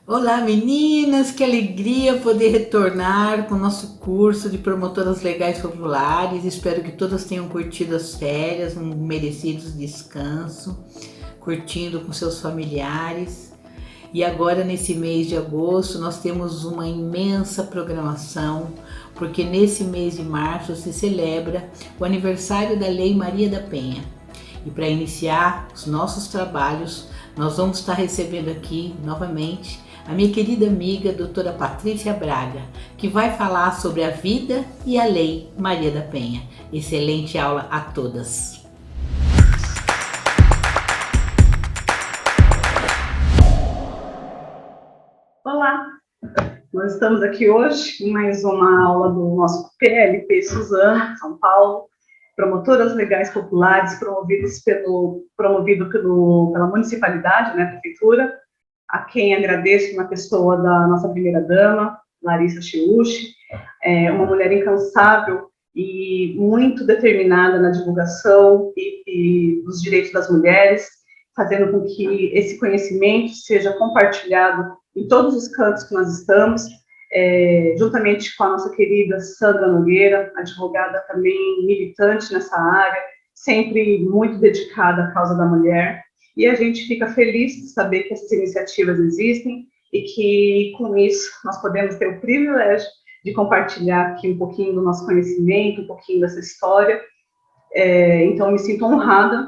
Olá, meninas! Que alegria poder retornar com o nosso curso de promotoras legais populares. Espero que todas tenham curtido as férias, um merecido descanso, curtindo com seus familiares. E agora, nesse mês de agosto, nós temos uma imensa programação, porque nesse mês de março se celebra o aniversário da Lei Maria da Penha. E para iniciar os nossos trabalhos, nós vamos estar recebendo aqui novamente a minha querida amiga doutora Patrícia Braga, que vai falar sobre a vida e a Lei Maria da Penha. Excelente aula a todas! Olá, nós estamos aqui hoje em mais uma aula do nosso PLP Suzano, São Paulo, Promotoras Legais Populares, promovido pela municipalidade, né, prefeitura, a quem agradeço na pessoa da nossa primeira-dama, Larissa Chiuchi, uma mulher incansável e muito determinada na divulgação e dos direitos das mulheres, fazendo com que esse conhecimento seja compartilhado em todos os cantos que nós estamos, juntamente com a nossa querida Sandra Nogueira, advogada também militante nessa área, sempre muito dedicada à causa da mulher, e a gente fica feliz de saber que essas iniciativas existem e que, com isso, nós podemos ter o privilégio de compartilhar aqui um pouquinho do nosso conhecimento, um pouquinho dessa história. Então, me sinto honrada,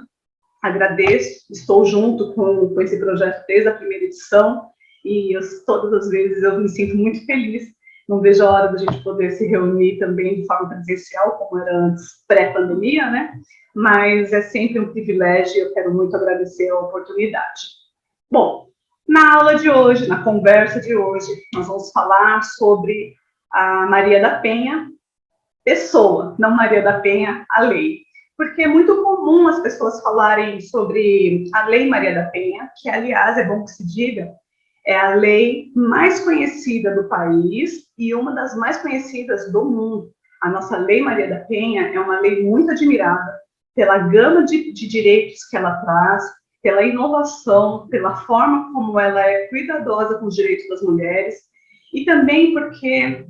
agradeço, estou junto com esse projeto desde a primeira edição, e todas as vezes eu me sinto muito feliz. Não vejo a hora da gente poder se reunir também de forma presencial, como era antes, pré-pandemia, né? Mas é sempre um privilégio e eu quero muito agradecer a oportunidade. Bom, na aula de hoje, na conversa de hoje, nós vamos falar sobre a Maria da Penha, pessoa, não Maria da Penha, a lei. Porque é muito comum as pessoas falarem sobre a Lei Maria da Penha, que, aliás, é bom que se diga, é a lei mais conhecida do país e uma das mais conhecidas do mundo. A nossa Lei Maria da Penha é uma lei muito admirada pela gama de direitos que ela traz, pela inovação, pela forma como ela é cuidadosa com os direitos das mulheres, e também porque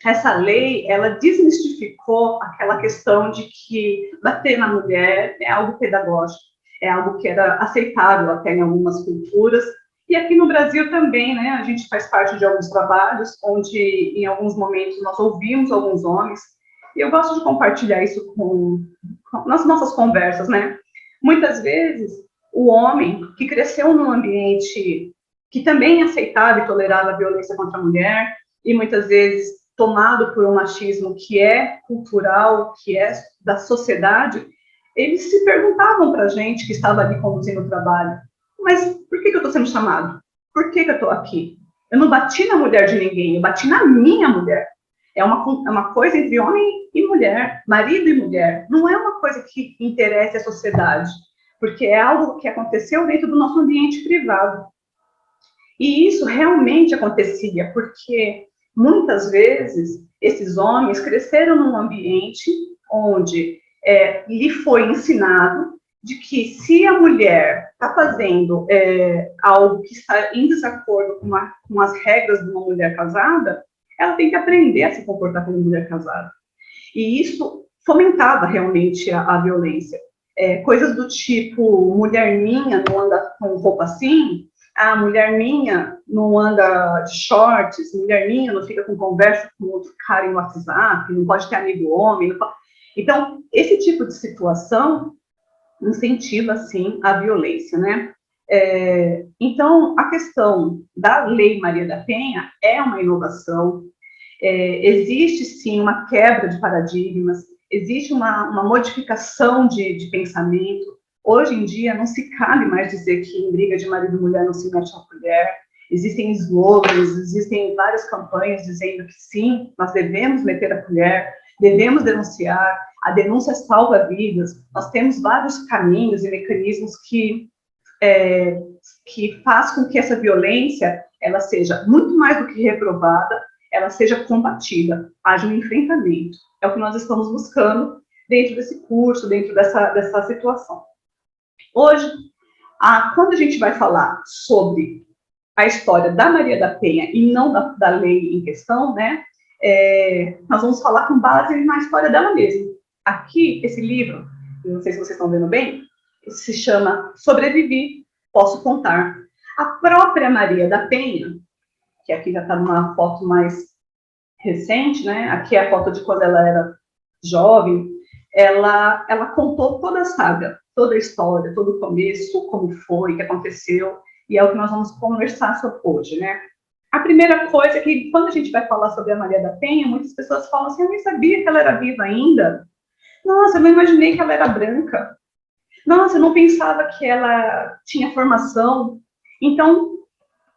essa lei, ela desmistificou aquela questão de que bater na mulher é algo pedagógico, é algo que era aceitável até em algumas culturas, e aqui no Brasil também, né, a gente faz parte de alguns trabalhos onde, em alguns momentos, nós ouvimos alguns homens, e eu gosto de compartilhar isso nas nossas conversas, né? Muitas vezes, o homem que cresceu num ambiente que também aceitava e tolerava a violência contra a mulher, e muitas vezes tomado por um machismo que é cultural, que é da sociedade, eles se perguntavam para a gente que estava ali conduzindo o trabalho, mas por que eu estou sendo chamado? Por que eu estou aqui? Eu não bati na mulher de ninguém, eu bati na minha mulher. É uma coisa entre homem e mulher, marido e mulher. Não é uma coisa que interessa a sociedade, porque é algo que aconteceu dentro do nosso ambiente privado. E isso realmente acontecia, porque muitas vezes esses homens cresceram num ambiente onde lhe foi ensinado de que se a mulher está fazendo algo que está em desacordo com as regras de uma mulher casada, ela tem que aprender a se comportar como mulher casada. E isso fomentava realmente a violência. Coisas do tipo, mulher minha não anda com roupa assim, a mulher minha não anda de shorts, mulher minha não fica com conversa com outro cara em WhatsApp, não pode ter amigo homem. Então, esse tipo de situação incentiva, sim, a violência, né? Então, a questão da Lei Maria da Penha é uma inovação, existe, sim, uma quebra de paradigmas, existe uma modificação de pensamento. Hoje em dia, não se cabe mais dizer que em briga de marido e mulher não se mete a colher. Existem slogans, existem várias campanhas dizendo que sim, nós devemos meter a colher, devemos denunciar, a denúncia salva vidas. Nós temos vários caminhos e mecanismos que faz com que essa violência ela seja muito mais do que reprovada, ela seja combatida, haja um enfrentamento. É o que nós estamos buscando dentro desse curso, dentro dessa situação. Hoje, quando a gente vai falar sobre a história da Maria da Penha e não da lei em questão, né, nós vamos falar com base na história dela mesma. Aqui, esse livro, não sei se vocês estão vendo bem, se chama Sobrevivi, Posso Contar. A própria Maria da Penha, que aqui já está numa foto mais recente, né, aqui é a foto de quando ela era jovem, ela contou toda a saga, toda a história, todo o começo, como foi, o que aconteceu, e é o que nós vamos conversar sobre hoje, né. A primeira coisa é que, quando a gente vai falar sobre a Maria da Penha, muitas pessoas falam assim, eu nem sabia que ela era viva ainda. Nossa, eu não imaginei que ela era branca. Nossa, eu não pensava que ela tinha formação. Então,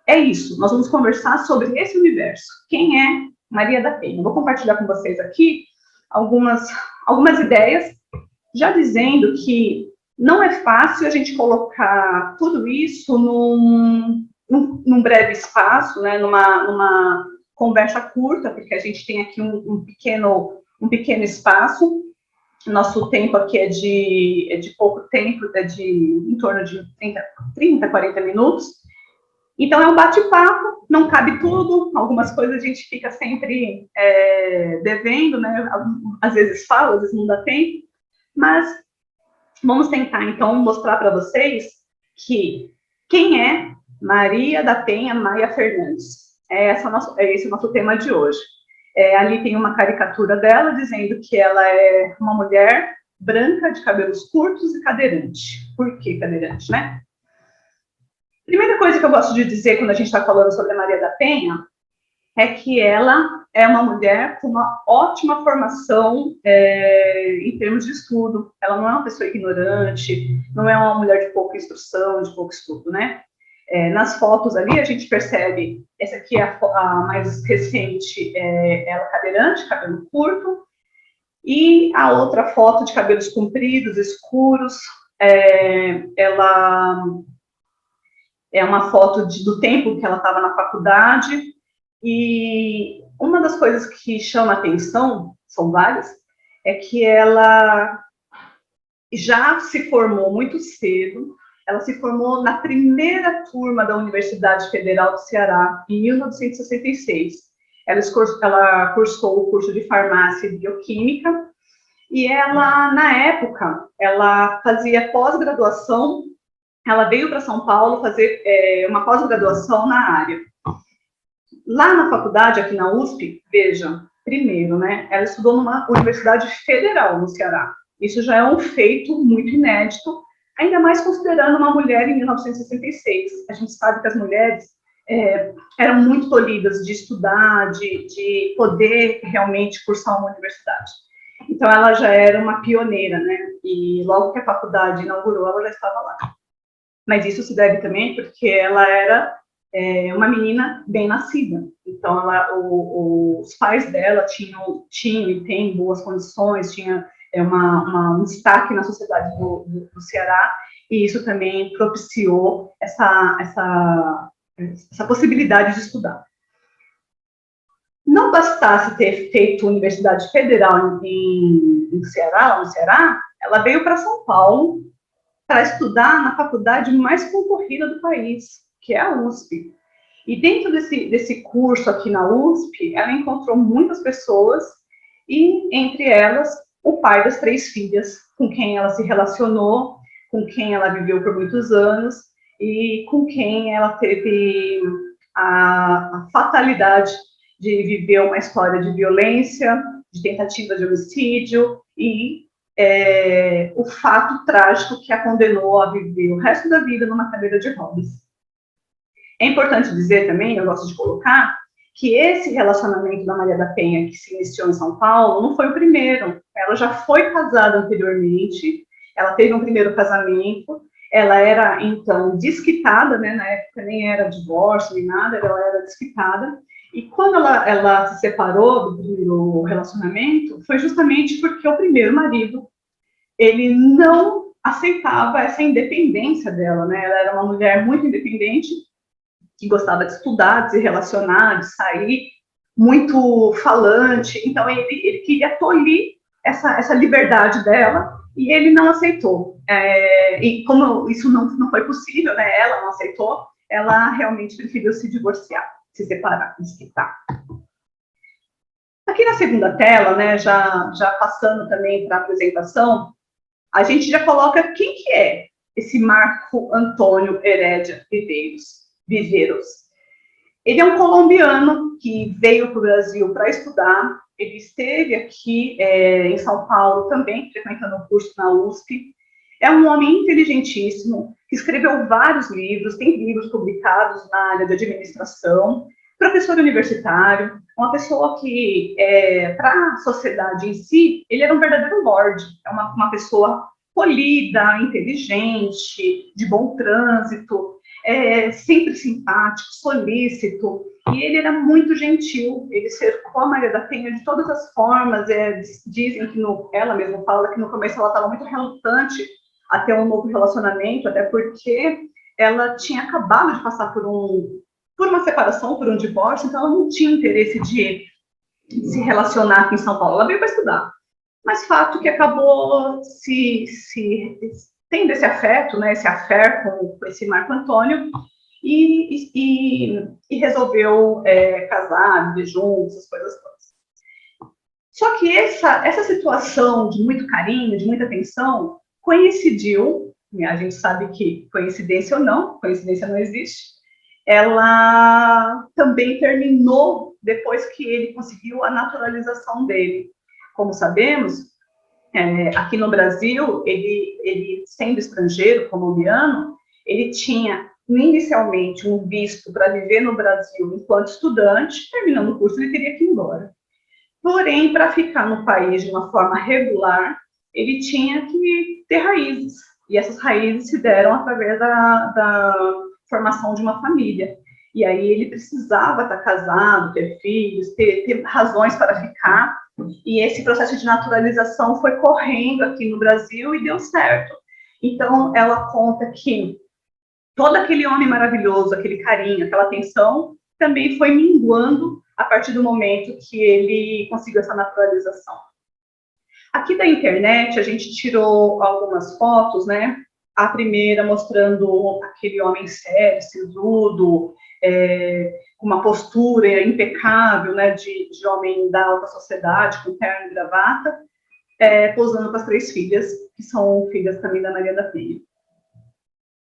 é isso. Nós vamos conversar sobre esse universo. Quem é Maria da Penha? Eu vou compartilhar com vocês aqui algumas ideias, já dizendo que não é fácil a gente colocar tudo isso num breve espaço, né, numa conversa curta, porque a gente tem aqui um pequeno espaço. Nosso tempo aqui é de pouco tempo, em torno de 30, 40 minutos. Então, é um bate-papo, não cabe tudo, algumas coisas a gente fica sempre devendo, né? Às vezes fala, às vezes não dá tempo, mas vamos tentar, então, mostrar para vocês que quem é Maria da Penha Maia Fernandes. Esse é o nosso tema de hoje. Ali tem uma caricatura dela dizendo que ela é uma mulher branca, de cabelos curtos e cadeirante. Por que cadeirante, né? Primeira coisa que eu gosto de dizer quando a gente está falando sobre a Maria da Penha é que ela é uma mulher com uma ótima formação em termos de estudo. Ela não é uma pessoa ignorante, não é uma mulher de pouca instrução, de pouco estudo, né? Nas fotos ali, a gente percebe, essa aqui é a mais recente, ela cadeirante, cabelo curto, e a outra foto de cabelos compridos, escuros, ela é uma foto do tempo que ela estava na faculdade, e uma das coisas que chama atenção, são várias, é que ela já se formou muito cedo. Ela se formou na primeira turma da Universidade Federal do Ceará, em 1966. Ela cursou o curso de farmácia e bioquímica, e ela, na época, ela fazia pós-graduação. Ela veio para São Paulo fazer uma pós-graduação na área. Lá na faculdade, aqui na USP, veja, primeiro, né, ela estudou numa universidade federal no Ceará. Isso já é um feito muito inédito, ainda mais considerando uma mulher em 1966. A gente sabe que as mulheres eram muito tolhidas de estudar, de poder realmente cursar uma universidade. Então, ela já era uma pioneira, né? E logo que a faculdade inaugurou, ela já estava lá. Mas isso se deve também porque ela era uma menina bem nascida. Então, os pais dela tinham e têm boas condições, tinha um destaque na sociedade do Ceará, e isso também propiciou essa possibilidade de estudar. Não bastasse ter feito Universidade Federal no Ceará, ela veio para São Paulo para estudar na faculdade mais concorrida do país, que é a USP. E dentro desse curso aqui na USP, ela encontrou muitas pessoas, e entre elas, o pai das 3 filhas, com quem ela se relacionou, com quem ela viveu por muitos anos, e com quem ela teve a fatalidade de viver uma história de violência, de tentativa de homicídio, e o fato trágico que a condenou a viver o resto da vida numa cadeira de rodas. É importante dizer também, eu gosto de colocar, que esse relacionamento da Maria da Penha, que se iniciou em São Paulo, não foi o primeiro. Ela já foi casada anteriormente, ela teve um primeiro casamento, ela era, então, desquitada, né? Na época nem era divórcio, nem nada, ela era desquitada. E quando ela se separou do primeiro relacionamento, foi justamente porque o primeiro marido, ele não aceitava essa independência dela, né? Ela era uma mulher muito independente, que gostava de estudar, de se relacionar, de sair, muito falante. Então, ele queria tolir essa liberdade dela, e ele não aceitou. E como isso não foi possível, né? Ela não aceitou, ela realmente preferiu se divorciar, se separar, desquitar. Aqui na segunda tela, né, já passando também para a apresentação, a gente já coloca quem que é esse Marco Antônio Herédia Viveiros. Ele é um colombiano que veio para o Brasil para estudar. Ele esteve aqui em São Paulo também, frequentando um curso na USP. É um homem inteligentíssimo, que escreveu vários livros, tem livros publicados na área de administração, professor universitário, uma pessoa que, para a sociedade em si, ele era um verdadeiro lorde, é uma pessoa polida, inteligente, de bom trânsito, sempre simpático, solícito, e ele era muito gentil, ele cercou a Maria da Penha de todas as formas, dizem que, ela mesma fala que no começo ela estava muito relutante a ter um novo relacionamento, até porque ela tinha acabado de passar por uma separação, por um divórcio, então ela não tinha interesse de se relacionar aqui em São Paulo, ela veio para estudar. Mas fato que acabou se tendo esse afeto, né, esse affair com esse Marco Antônio, e resolveu casar, viver juntos, essas coisas todas. Só que essa situação de muito carinho, de muita atenção, coincidiu, a gente sabe que coincidência ou não, coincidência não existe, ela também terminou depois que ele conseguiu a naturalização dele. Como sabemos, aqui no Brasil, ele sendo estrangeiro, colombiano, ele tinha inicialmente um visto para viver no Brasil enquanto estudante, terminando o curso ele teria que ir embora. Porém, para ficar no país de uma forma regular, ele tinha que ter raízes, e essas raízes se deram através da formação de uma família. E aí ele precisava estar casado, ter filhos, ter razões para ficar, e esse processo de naturalização foi correndo aqui no Brasil e deu certo. Então, ela conta que todo aquele homem maravilhoso, aquele carinho, aquela atenção, também foi minguando a partir do momento que ele conseguiu essa naturalização. Aqui da internet, a gente tirou algumas fotos, né? A primeira mostrando aquele homem sério, sisudo, com uma postura impecável, né, de homem da alta sociedade, com terno e gravata, posando com as 3 filhas, que são filhas também da Maria da Penha.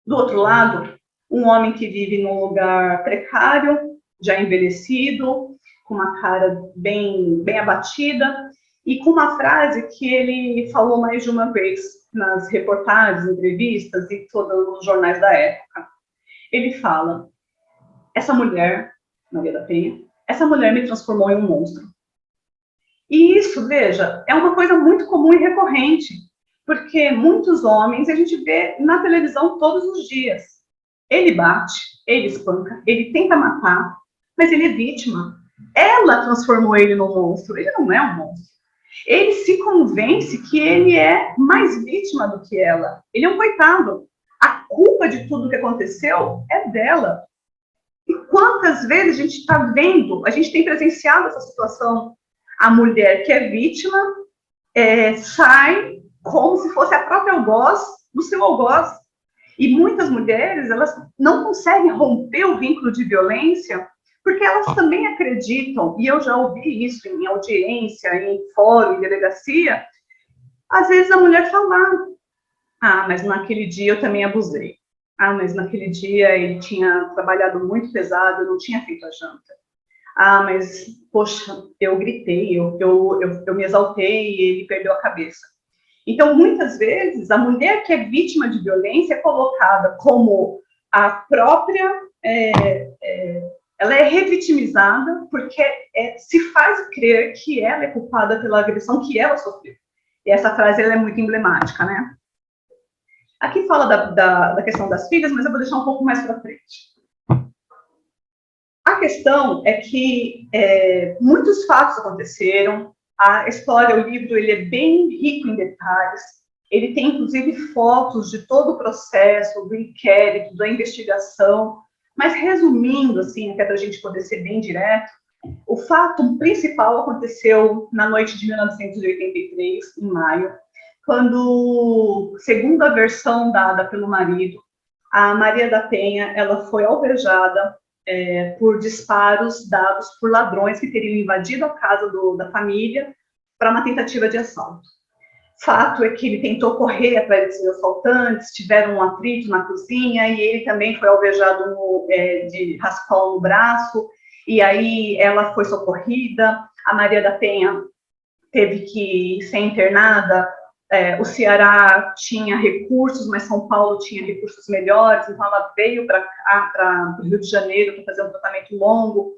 Do outro lado, um homem que vive num lugar precário, já envelhecido, com uma cara bem abatida, e com uma frase que ele falou mais de uma vez nas reportagens, entrevistas e todos os jornais da época. Ele fala: essa mulher, Maria da Penha, essa mulher me transformou em um monstro. E isso, veja, é uma coisa muito comum e recorrente, porque muitos homens a gente vê na televisão todos os dias. Ele bate, ele espanca, ele tenta matar, mas ele é vítima. Ela transformou ele num monstro, ele não é um monstro. Ele se convence que ele é mais vítima do que ela. Ele é um coitado. A culpa de tudo que aconteceu é dela. E quantas vezes a gente está vendo, a gente tem presenciado essa situação, a mulher que é vítima sai como se fosse a própria algoz do seu algoz. E muitas mulheres, elas não conseguem romper o vínculo de violência porque elas também acreditam, e eu já ouvi isso em audiência, em fórum, em delegacia, às vezes a mulher fala: mas naquele dia eu também abusei. Mas naquele dia ele tinha trabalhado muito pesado, eu não tinha feito a janta. Mas, poxa, eu gritei, eu me exaltei e ele perdeu a cabeça. Então, muitas vezes, a mulher que é vítima de violência é colocada como a própria... ela é revitimizada porque se faz crer que ela é culpada pela agressão que ela sofreu. E essa frase ela é muito emblemática, né? Aqui fala da questão das filhas, mas eu vou deixar um pouco mais para frente. A questão é que muitos fatos aconteceram, a história, o livro, ele é bem rico em detalhes, ele tem, inclusive, fotos de todo o processo, do inquérito, da investigação, mas resumindo, assim, até para a gente poder ser bem direto, o fato principal aconteceu na noite de 1983, em maio, quando, segundo a versão dada pelo marido, A Maria da Penha, ela foi alvejada por disparos dados por ladrões que teriam invadido a casa da família para uma tentativa de assalto. Fato é que ele tentou correr atrás desses assaltantes, tiveram um atrito na cozinha e ele também foi alvejado de raspão no braço, e aí ela foi socorrida. A Maria da Penha teve que ser internada. O Ceará tinha recursos, mas São Paulo tinha recursos melhores, então ela veio para o Rio de Janeiro para fazer um tratamento longo.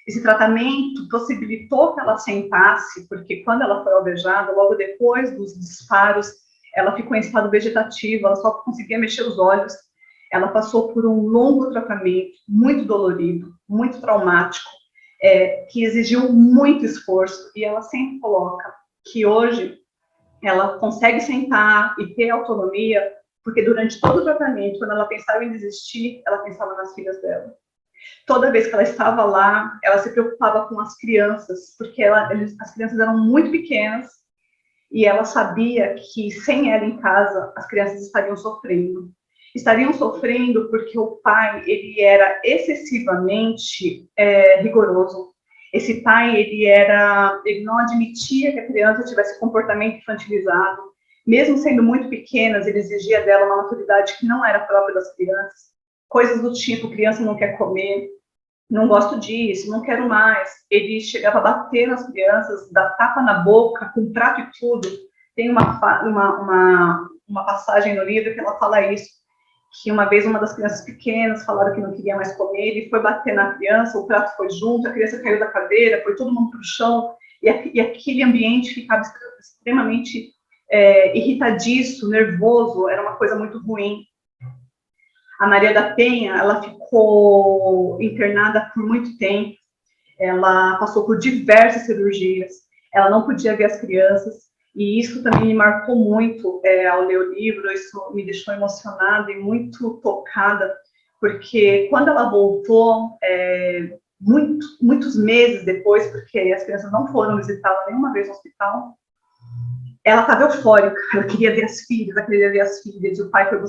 Esse tratamento possibilitou que ela sentasse, porque quando ela foi alvejada, logo depois dos disparos, ela ficou em estado vegetativo, ela só conseguia mexer os olhos. Ela passou por um longo tratamento, muito dolorido, muito traumático, que exigiu muito esforço, e ela sempre coloca que hoje ela consegue sentar e ter autonomia, porque durante todo o tratamento, quando ela pensava em desistir, ela pensava nas filhas dela. Toda vez que ela estava lá, ela se preocupava com as crianças, porque as crianças eram muito pequenas, e ela sabia que sem ela em casa, as crianças estariam sofrendo. Estariam sofrendo porque o pai, ele era excessivamente rigoroso. Esse pai, ele não admitia que a criança tivesse comportamento infantilizado. Mesmo sendo muito pequenas, ele exigia dela uma maturidade que não era própria das crianças. Coisas do tipo, criança não quer comer, não gosto disso, não quero mais. Ele chegava a bater nas crianças, dar tapa na boca, com prato e tudo. Tem uma passagem no livro que ela fala isso, que uma vez uma das crianças pequenas falaram que não queria mais comer, ele foi bater na criança, o prato foi junto, a criança caiu da cadeira, foi todo mundo para o chão, e aquele ambiente ficava extremamente irritadiço, nervoso, era uma coisa muito ruim. A Maria da Penha, ela ficou internada por muito tempo, ela passou por diversas cirurgias, ela não podia ver as crianças, e isso também me marcou muito ao ler o livro, isso me deixou emocionada e muito tocada, porque quando ela voltou, muitos meses depois, porque as crianças não foram visitá-la nenhuma vez no hospital, ela estava eufórica, ela queria ver as filhas, e o pai foi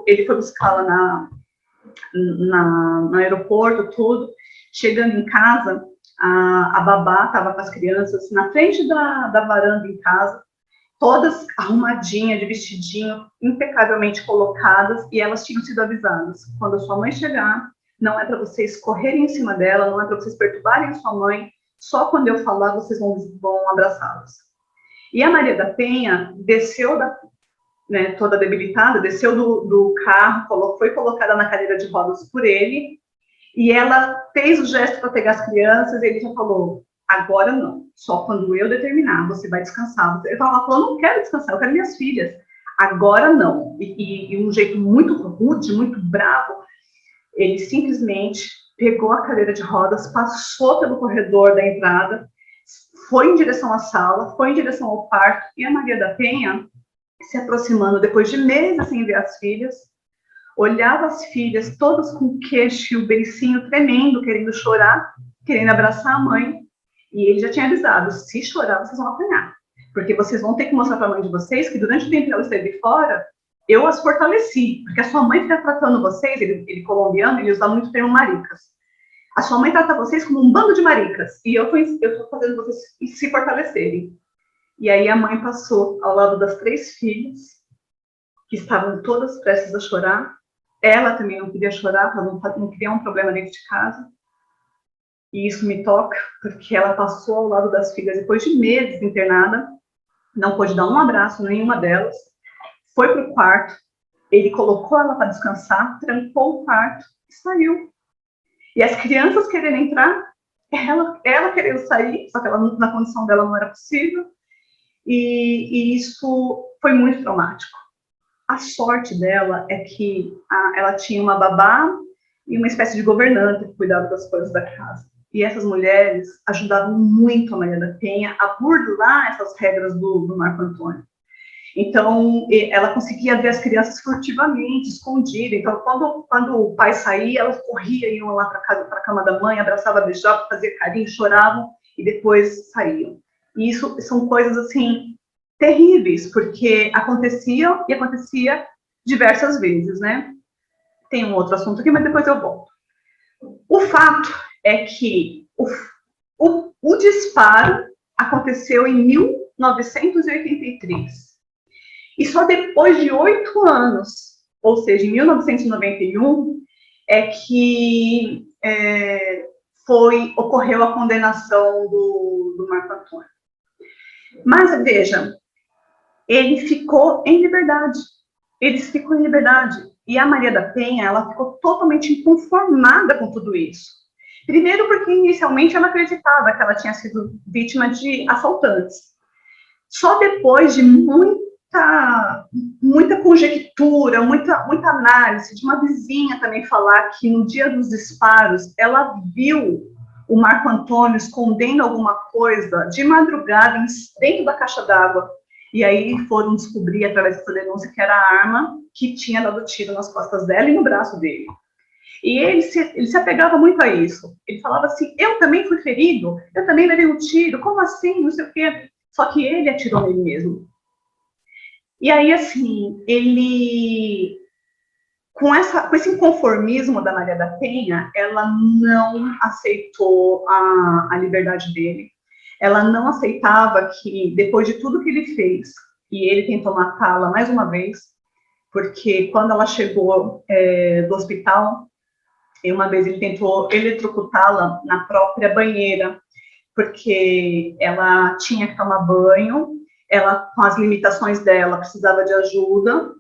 ele foi buscá-la no aeroporto, tudo. Chegando em casa, a babá estava com as crianças na frente da varanda em casa, todas arrumadinhas, de vestidinho, impecavelmente colocadas, e elas tinham sido avisadas: quando a sua mãe chegar, não é para vocês correrem em cima dela, não é para vocês perturbarem a sua mãe, só quando eu falar vocês vão abraçá-los. E a Maria da Penha desceu toda debilitada, desceu do carro, foi colocada na cadeira de rodas por ele, e ela fez o gesto para pegar as crianças, e ele já falou: agora não, só quando eu determinar, você vai descansar. Ela falou: não quero descansar, eu quero minhas filhas. Agora não. E um jeito muito rude, muito bravo, ele simplesmente pegou a cadeira de rodas, passou pelo corredor da entrada, foi em direção à sala, foi em direção ao quarto, e a Maria da Penha, se aproximando depois de meses sem ver as filhas, olhava as filhas todas com o queixo e o beicinho tremendo, querendo chorar, querendo abraçar a mãe, e ele já tinha avisado: se chorar, vocês vão apanhar, porque vocês vão ter que mostrar para a mãe de vocês que durante o tempo que ela esteve fora, eu as fortaleci, porque a sua mãe fica tratando vocês, ele colombiano, ele usa muito o termo maricas, a sua mãe trata vocês como um bando de maricas, e eu estou fazendo vocês se fortalecerem. E aí a mãe passou ao lado das 3 filhas, que estavam todas prestes a chorar. Ela também não queria chorar, para não criar um problema dentro de casa. E isso me toca, porque ela passou ao lado das filhas depois de meses internada, não pôde dar um abraço a nenhuma delas, foi para o quarto, ele colocou ela para descansar, trancou o quarto e saiu. E as crianças querendo entrar, ela querendo sair, só que na condição dela não era possível, e isso foi muito traumático. A sorte dela é que ela tinha uma babá e uma espécie de governanta que cuidava das coisas da casa. E essas mulheres ajudavam muito a Maria da Penha a burlar essas regras do Marco Antônio. Então, ela conseguia ver as crianças furtivamente, escondidas. Então, quando o pai saía, elas corriam, iam lá para a cama da mãe, abraçavam, beijavam, faziam carinho, choravam e depois saíam. E isso são coisas, assim, terríveis, porque acontecia diversas vezes, né? Tem um outro assunto aqui, mas depois eu volto. O fato é que o disparo aconteceu em 1983. E só depois de 8 anos, ou seja, em 1991, é que ocorreu a condenação do Marco Antônio. Mas, veja, ele ficou em liberdade. E a Maria da Penha, ela ficou totalmente inconformada com tudo isso. Primeiro porque, inicialmente, ela acreditava que ela tinha sido vítima de assaltantes. Só depois de muita conjectura, muita análise, de uma vizinha também falar que no dia dos disparos, ela viu o Marco Antônio escondendo alguma coisa de madrugada dentro da caixa d'água. E aí foram descobrir, através dessa denúncia, que era a arma que tinha dado tiro nas costas dela e no braço dele. E ele se apegava muito a isso. Ele falava assim, eu também fui ferido, eu também levei um tiro, como assim, não sei o quê. Só que ele atirou nele mesmo. E aí, assim, ele... Com esse inconformismo da Maria da Penha, ela não aceitou a liberdade dele. Ela não aceitava que, depois de tudo que ele fez, e ele tentou matá-la mais uma vez, porque quando ela chegou do hospital, uma vez ele tentou eletrocutá-la na própria banheira, porque ela tinha que tomar banho, ela, com as limitações dela, precisava de ajuda,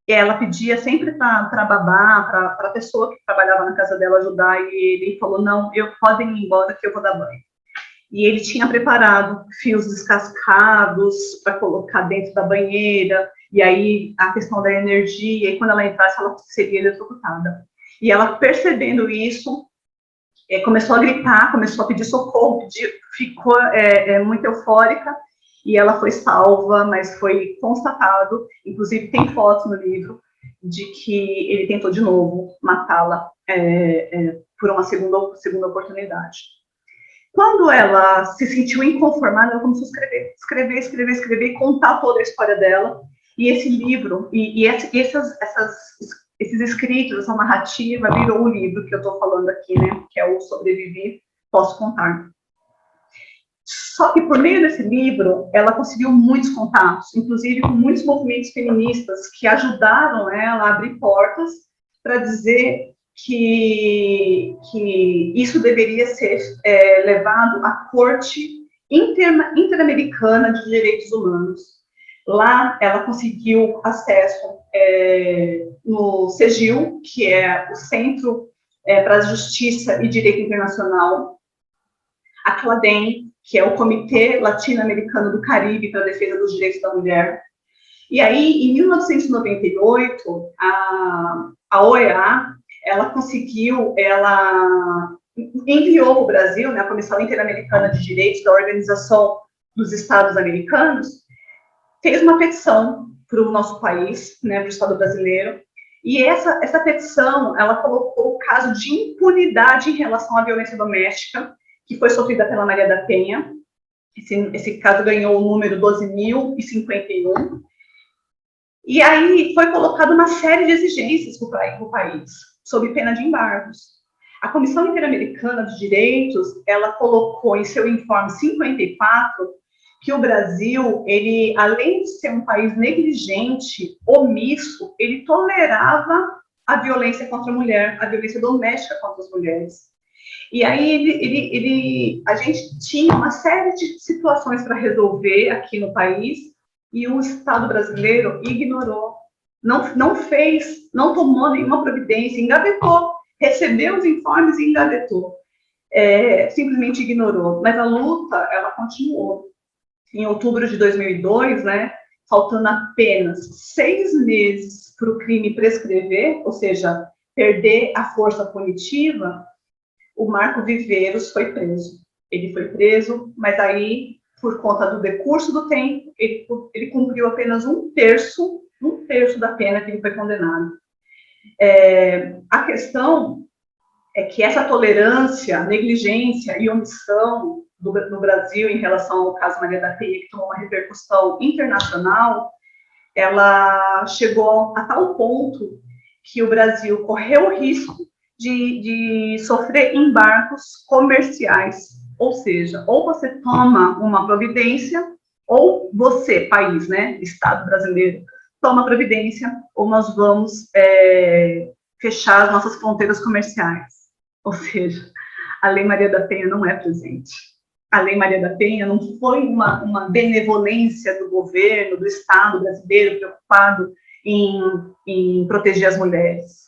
e ela pedia sempre para a babá, para a pessoa que trabalhava na casa dela ajudar, e ele falou, não, podem ir embora que eu vou dar banho. E ele tinha preparado fios descascados para colocar dentro da banheira, e aí a questão da energia, e quando ela entrasse, ela seria eletrocutada. E ela, percebendo isso, começou a gritar, começou a pedir socorro, ficou muito eufórica, e ela foi salva, mas foi constatado, inclusive tem fotos no livro, de que ele tentou de novo matá-la por uma segunda oportunidade. Quando ela se sentiu inconformada, ela começou a escrever, e contar toda a história dela. E esse livro, esses escritos, essa narrativa, virou o livro que eu estou falando aqui, né? Que é o Sobrevivi, Posso Contar. Só que por meio desse livro, ela conseguiu muitos contatos, inclusive com muitos movimentos feministas que ajudaram ela a abrir portas para dizer que isso deveria ser levado à Corte Interamericana de Direitos Humanos. Lá, ela conseguiu acesso no CEGIL, que é o Centro para a Justiça e Direito Internacional, a CLADEM, que é o Comitê Latino-Americano do Caribe para a Defesa dos Direitos da Mulher. E aí, em 1998, a OEA, ela enviou para o Brasil, né, a Comissão Interamericana de Direitos da Organização dos Estados Americanos, fez uma petição para o nosso país, né, para o Estado brasileiro, e essa petição, ela colocou o caso de impunidade em relação à violência doméstica, que foi sofrida pela Maria da Penha. Esse caso ganhou o número 12.051. E aí foi colocada uma série de exigências para o país, sob pena de embargos. A Comissão Interamericana de Direitos, ela colocou em seu informe 54 que o Brasil, ele, além de ser um país negligente, omisso, ele tolerava a violência contra a mulher, a violência doméstica contra as mulheres. E aí a gente tinha uma série de situações para resolver aqui no país e o Estado brasileiro ignorou, não fez, não tomou nenhuma providência, engavetou, recebeu os informes e engavetou, simplesmente ignorou. Mas a luta, ela continuou. Em outubro de 2002, né, faltando apenas 6 meses para o crime prescrever, ou seja, perder a força punitiva, o Marco Viveiros foi preso. Ele foi preso, mas aí, por conta do decurso do tempo, ele cumpriu apenas um terço da pena que ele foi condenado. A questão é que essa tolerância, negligência e omissão no Brasil em relação ao caso Maria da Penha, que tomou uma repercussão internacional, ela chegou a tal ponto que o Brasil correu o risco de sofrer embargos comerciais. Ou seja, ou você toma uma providência, ou você, país, né, Estado brasileiro, toma providência, ou nós vamos fechar as nossas fronteiras comerciais. Ou seja, a Lei Maria da Penha não é presente. A Lei Maria da Penha não foi uma benevolência do governo, do Estado brasileiro, preocupado em proteger as mulheres.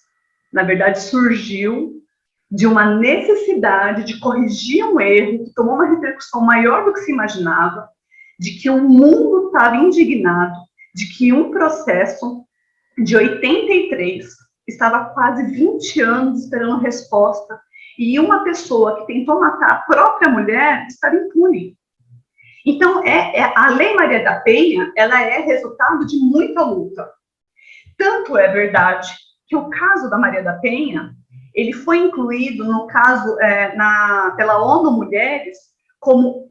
Na verdade, surgiu de uma necessidade de corrigir um erro que tomou uma repercussão maior do que se imaginava, de que o mundo estava indignado, de que um processo de 83 estava quase 20 anos esperando resposta, e uma pessoa que tentou matar a própria mulher estava impune. Então, a Lei Maria da Penha, ela é resultado de muita luta. Tanto é verdade que o caso da Maria da Penha, ele foi incluído no caso pela ONU Mulheres como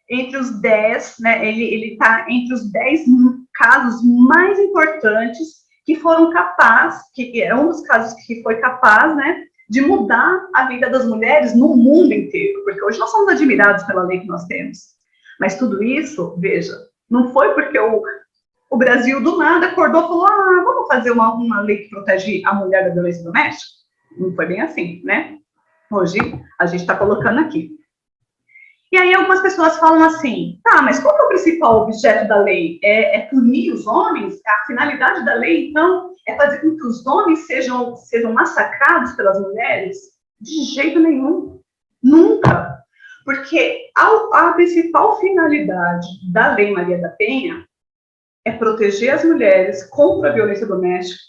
entre os 10, né, ele está entre os 10 casos mais importantes que foram capazes, que é um dos casos que foi capaz, né, de mudar a vida das mulheres no mundo inteiro, porque hoje nós somos admirados pela lei que nós temos. Mas tudo isso, veja, não foi porque o Brasil do nada acordou e falou, vamos fazer uma lei que protege a mulher da violência doméstica? Não foi bem assim, né? Hoje a gente está colocando aqui. E aí algumas pessoas falam assim, tá, mas qual é o principal objeto da lei? É punir os homens? A finalidade da lei, então, é fazer com que os homens sejam massacrados pelas mulheres? De jeito nenhum. Nunca. Porque a principal finalidade da Lei Maria da Penha é proteger as mulheres contra a violência doméstica,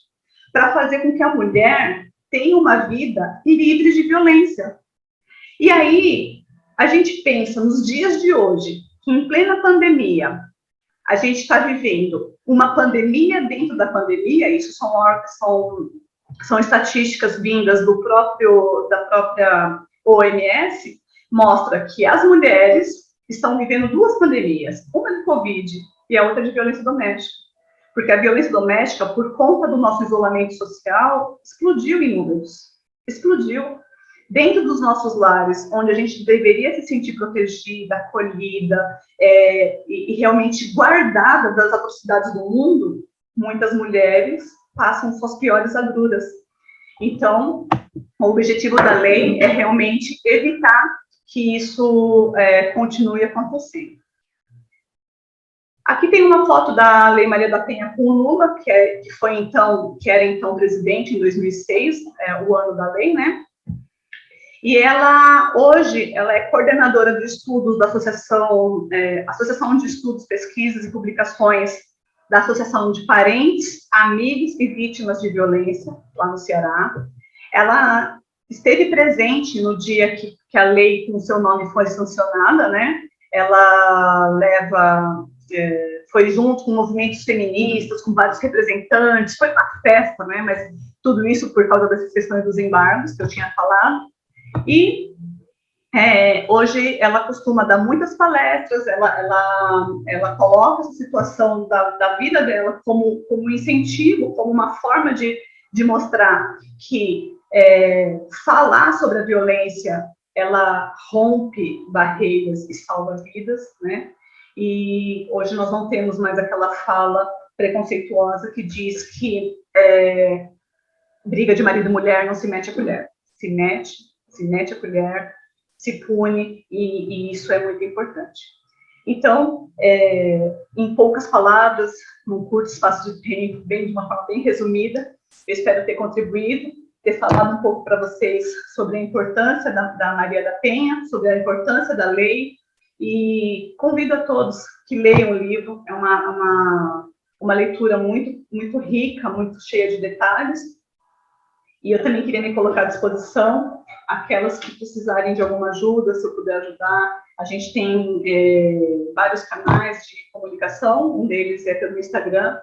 para fazer com que a mulher tenha uma vida livre de violência. E aí, a gente pensa nos dias de hoje, que em plena pandemia, a gente está vivendo uma pandemia dentro da pandemia, isso são estatísticas vindas da própria OMS, mostra que as mulheres estão vivendo duas pandemias, uma de Covid e a outra de violência doméstica. Porque a violência doméstica, por conta do nosso isolamento social, explodiu em números. Explodiu. Dentro dos nossos lares, onde a gente deveria se sentir protegida, acolhida e realmente guardada das atrocidades do mundo, muitas mulheres passam suas piores agruras. Então, o objetivo da lei é realmente evitar que isso continue acontecendo. Aqui tem uma foto da Lei Maria da Penha com o Lula, que era então presidente em 2006, o ano da lei, né? E hoje, ela é coordenadora de estudos da Associação de Estudos, Pesquisas e Publicações da Associação de Parentes, Amigos e Vítimas de Violência, lá no Ceará. Ela esteve presente no dia que a lei com seu nome foi sancionada, né? Ela foi junto com movimentos feministas, com vários representantes, foi uma festa, né? Mas tudo isso por causa dessas questões dos embargos que eu tinha falado. E hoje ela costuma dar muitas palestras, ela coloca essa situação da vida dela como incentivo, como uma forma de mostrar que falar sobre a violência, ela rompe barreiras e salva vidas, né? E hoje nós não temos mais aquela fala preconceituosa que diz que briga de marido e mulher não se mete a colher. Se mete a colher, se pune, e isso é muito importante. Então, em poucas palavras, num curto espaço de tempo, de uma forma bem resumida, eu espero ter contribuído, ter falado um pouco para vocês sobre a importância da Maria da Penha, sobre a importância da lei, e convido a todos que leiam o livro, é uma leitura muito, muito rica, muito cheia de detalhes, e eu também queria me colocar à disposição, aquelas que precisarem de alguma ajuda, se eu puder ajudar. A gente tem vários canais de comunicação, um deles é pelo Instagram,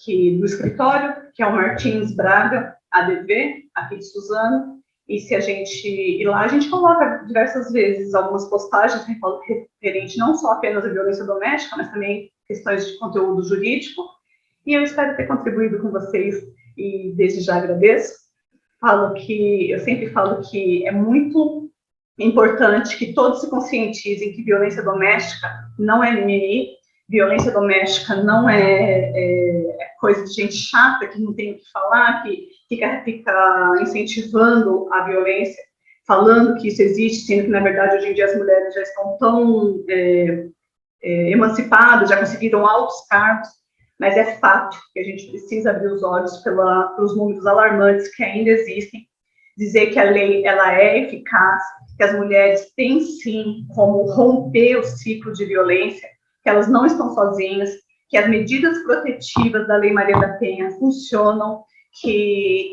do escritório, que é o Martins Braga, ADV, aqui de Suzano, e lá a gente coloca diversas vezes algumas postagens referentes não só apenas à violência doméstica, mas também questões de conteúdo jurídico. E eu espero ter contribuído com vocês e desde já agradeço. Eu sempre falo que é muito importante que todos se conscientizem que violência doméstica não é mimimi, violência doméstica não é coisa de gente chata que não tem o que falar, que fica incentivando a violência, falando que isso existe, sendo que, na verdade, hoje em dia as mulheres já estão tão emancipadas, já conseguiram altos cargos, mas é fato que a gente precisa abrir os olhos pelos números alarmantes que ainda existem, dizer que a lei ela é eficaz, que as mulheres têm sim como romper o ciclo de violência, que elas não estão sozinhas, que as medidas protetivas da Lei Maria da Penha funcionam, que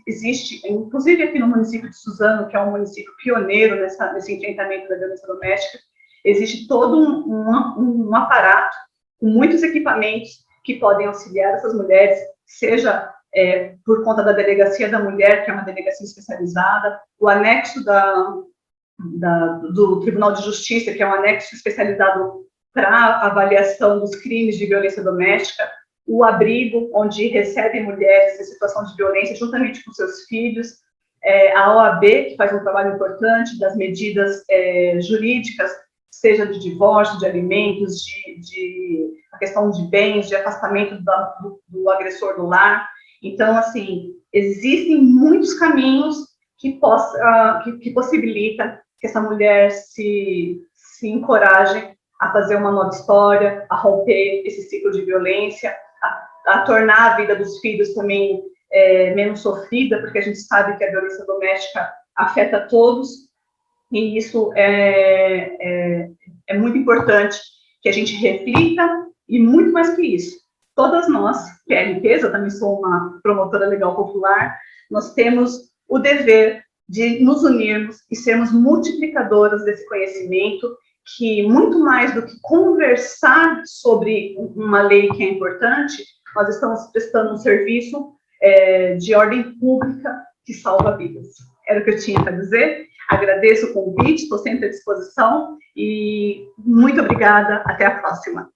existe, inclusive aqui no município de Suzano, que é um município pioneiro nesse enfrentamento da violência doméstica, existe todo um aparato com muitos equipamentos que podem auxiliar essas mulheres, seja por conta da Delegacia da Mulher, que é uma delegacia especializada, o anexo do Tribunal de Justiça, que é um anexo especializado para avaliação dos crimes de violência doméstica, o abrigo, onde recebem mulheres em situação de violência juntamente com seus filhos, a OAB, que faz um trabalho importante das medidas jurídicas, seja de divórcio, de alimentos, de a questão de bens, de afastamento do agressor do lar. Então, assim, existem muitos caminhos que possibilitam que essa mulher se encoraje a fazer uma nova história, a romper esse ciclo de violência, a tornar a vida dos filhos também menos sofrida, porque a gente sabe que a violência doméstica afeta todos, e isso é muito importante que a gente reflita, e muito mais que isso, todas nós, PLPs, eu também sou uma promotora legal popular, nós temos o dever de nos unirmos e sermos multiplicadoras desse conhecimento, que muito mais do que conversar sobre uma lei que é importante, nós estamos prestando um serviço de ordem pública que salva vidas. Era o que eu tinha para dizer. Agradeço o convite, estou sempre à disposição e muito obrigada. Até a próxima.